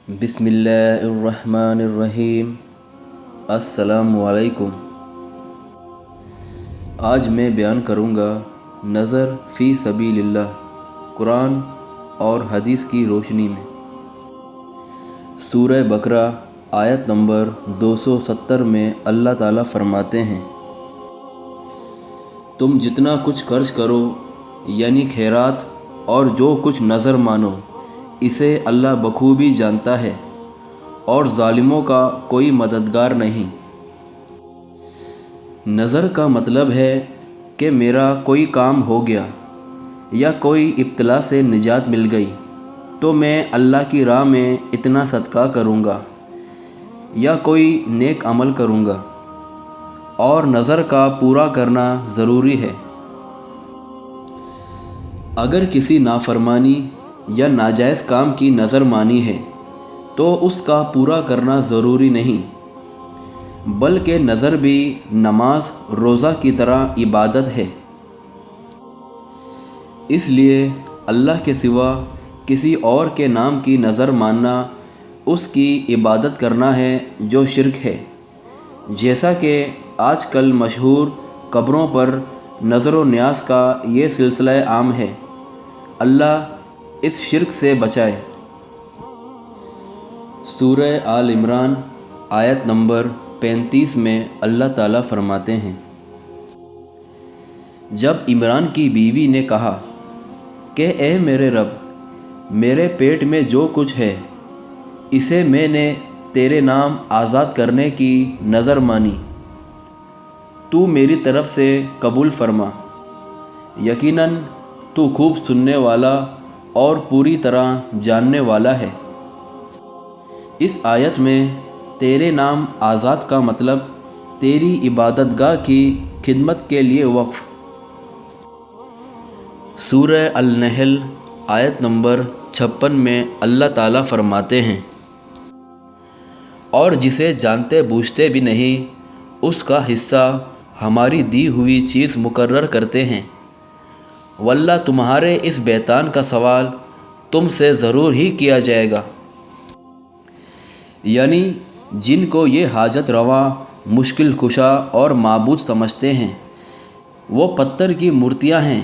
بسم اللہ الرحمن الرحیم۔ السلام علیکم۔ آج میں بیان کروں گا نظر فی سبیل اللہ، قرآن اور حدیث کی روشنی میں۔ سورہ بقرہ آیت نمبر 270 میں اللہ تعالیٰ فرماتے ہیں، تم جتنا کچھ خرچ کرو یعنی خیرات اور جو کچھ نظر مانو، اسے اللہ بخوبی جانتا ہے اور ظالموں کا کوئی مددگار نہیں۔ نظر کا مطلب ہے کہ میرا کوئی کام ہو گیا یا کوئی ابتلا سے نجات مل گئی تو میں اللہ کی راہ میں اتنا صدقہ کروں گا یا کوئی نیک عمل کروں گا، اور نظر کا پورا کرنا ضروری ہے۔ اگر کسی نافرمانی یا ناجائز کام کی نظر مانی ہے تو اس کا پورا کرنا ضروری نہیں، بلکہ نظر بھی نماز روزہ کی طرح عبادت ہے۔ اس لیے اللہ کے سوا کسی اور کے نام کی نظر ماننا اس کی عبادت کرنا ہے جو شرک ہے، جیسا کہ آج کل مشہور قبروں پر نظر و نیاز کا یہ سلسلہ عام ہے۔ اللہ اس شرک سے بچائے۔ سورہ آل عمران آیت نمبر 35 میں اللہ تعالیٰ فرماتے ہیں، جب عمران کی بیوی نے کہا کہ اے میرے رب، میرے پیٹ میں جو کچھ ہے اسے میں نے تیرے نام آزاد کرنے کی نظر مانی، تو میری طرف سے قبول فرما، یقیناً تو خوب سننے والا اور پوری طرح جاننے والا ہے۔ اس آیت میں تیرے نام آزاد کا مطلب تیری عبادت گاہ کی خدمت کے لیے وقف۔ سورہ النحل آیت نمبر 56 میں اللہ تعالیٰ فرماتے ہیں، اور جسے جانتے بوجھتے بھی نہیں اس کا حصہ ہماری دی ہوئی چیز مقرر کرتے ہیں، واللہ تمہارے اس بیتان کا سوال تم سے ضرور ہی کیا جائے گا۔ یعنی جن کو یہ حاجت رواں، مشکل کشا اور معبود سمجھتے ہیں، وہ پتھر کی مورتیاں ہیں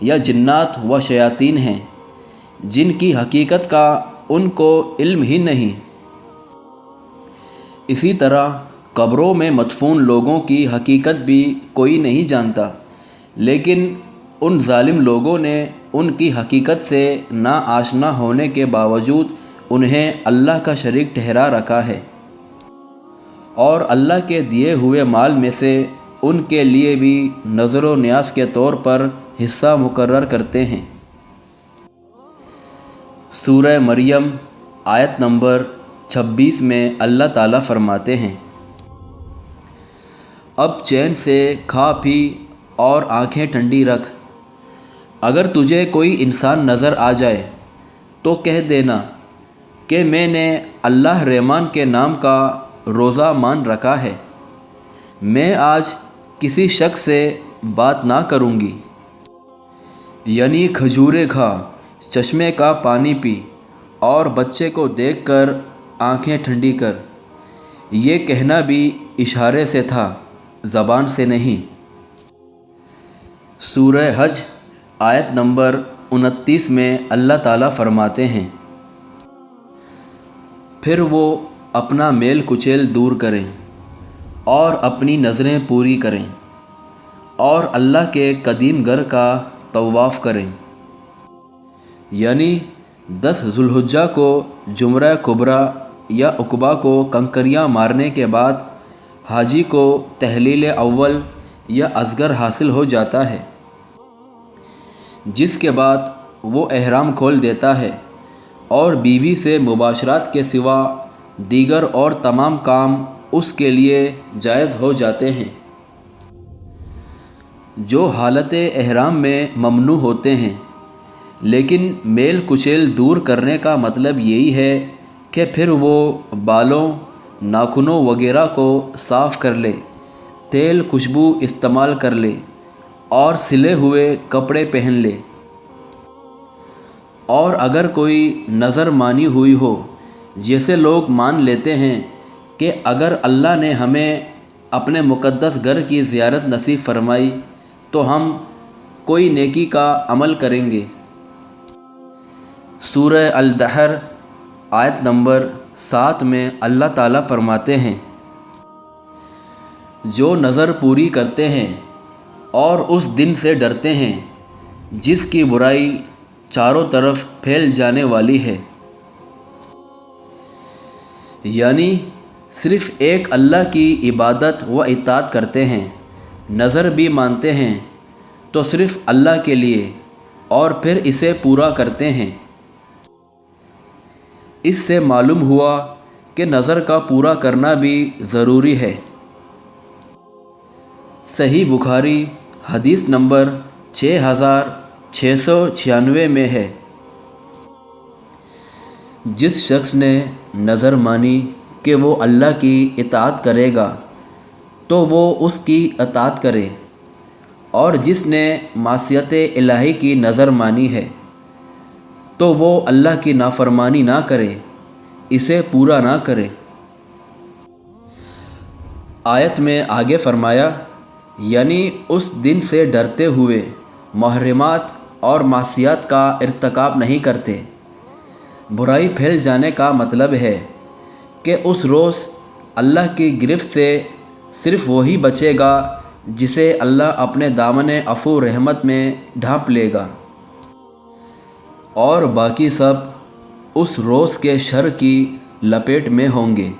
یا جنات و شیاطین ہیں جن کی حقیقت کا ان کو علم ہی نہیں۔ اسی طرح قبروں میں مدفون لوگوں کی حقیقت بھی کوئی نہیں جانتا، لیکن ان ظالم لوگوں نے ان کی حقیقت سے ناآشنا ہونے کے باوجود انہیں اللہ کا شریک ٹھہرا رکھا ہے، اور اللہ کے دیے ہوئے مال میں سے ان کے لیے بھی نظر و نیاز کے طور پر حصہ مقرر کرتے ہیں۔ سورہ مریم آیت نمبر 26 میں اللہ تعالیٰ فرماتے ہیں، اب چین سے کھا پی اور آنکھیں ٹھنڈی رکھ، اگر تجھے کوئی انسان نظر آ جائے تو کہہ دینا کہ میں نے اللہ رحمان کے نام کا روزہ مان رکھا ہے، میں آج کسی شخص سے بات نہ کروں گی، یعنی کھجوریں کھا، چشمے کا پانی پی اور بچے کو دیکھ کر آنکھیں ٹھنڈی کر۔ یہ کہنا بھی اشارے سے تھا، زبان سے نہیں۔ سورہ حج آیت نمبر 29 میں اللہ تعالیٰ فرماتے ہیں، پھر وہ اپنا میل کچیل دور کریں اور اپنی نظریں پوری کریں اور اللہ کے قدیم گھر کا طواف کریں، یعنی 10 ذو الحجہ کو جمرہ کبریٰ یا عقبہ کو کنکریاں مارنے کے بعد حاجی کو تحلیل اول یا اصغر حاصل ہو جاتا ہے، جس کے بعد وہ احرام کھول دیتا ہے اور بیوی سے مباشرات کے سوا دیگر اور تمام کام اس کے لیے جائز ہو جاتے ہیں۔ جو حالت احرام میں ممنوع ہوتے ہیں، لیکن میل کچیل دور کرنے کا مطلب یہی ہے کہ پھر وہ بالوں، ناخنوں وغیرہ کو صاف کر لے، تیل خوشبو استعمال کر لے اور سلے ہوئے کپڑے پہن لے، اور اگر کوئی نظر مانی ہوئی ہو جیسے لوگ مان لیتے ہیں کہ اگر اللہ نے ہمیں اپنے مقدس گھر کی زیارت نصیب فرمائی تو ہم کوئی نیکی کا عمل کریں گے۔ سورہ الدحر آیت نمبر 7 میں اللہ تعالیٰ فرماتے ہیں، جو نظر پوری کرتے ہیں اور اس دن سے ڈرتے ہیں جس کی برائی چاروں طرف پھیل جانے والی ہے۔ یعنی صرف ایک اللہ کی عبادت و اطاعت کرتے ہیں، نظر بھی مانتے ہیں تو صرف اللہ کے لیے، اور پھر اسے پورا کرتے ہیں۔ اس سے معلوم ہوا کہ نظر کا پورا کرنا بھی ضروری ہے۔ صحیح بخاری حدیث نمبر 6696 میں ہے، جس شخص نے نظر مانی کہ وہ اللہ کی اطاعت کرے گا تو وہ اس کی اطاعت کرے، اور جس نے معصیت الہی کی نظر مانی ہے تو وہ اللہ کی نافرمانی نہ کرے، اسے پورا نہ کرے۔ آیت میں آگے فرمایا، یعنی اس دن سے ڈرتے ہوئے محرمات اور معصیات کا ارتکاب نہیں کرتے۔ برائی پھیل جانے کا مطلب ہے کہ اس روز اللہ کی گرفت سے صرف وہی بچے گا جسے اللہ اپنے دامن عفو رحمت میں ڈھانپ لے گا، اور باقی سب اس روز کے شر کی لپیٹ میں ہوں گے۔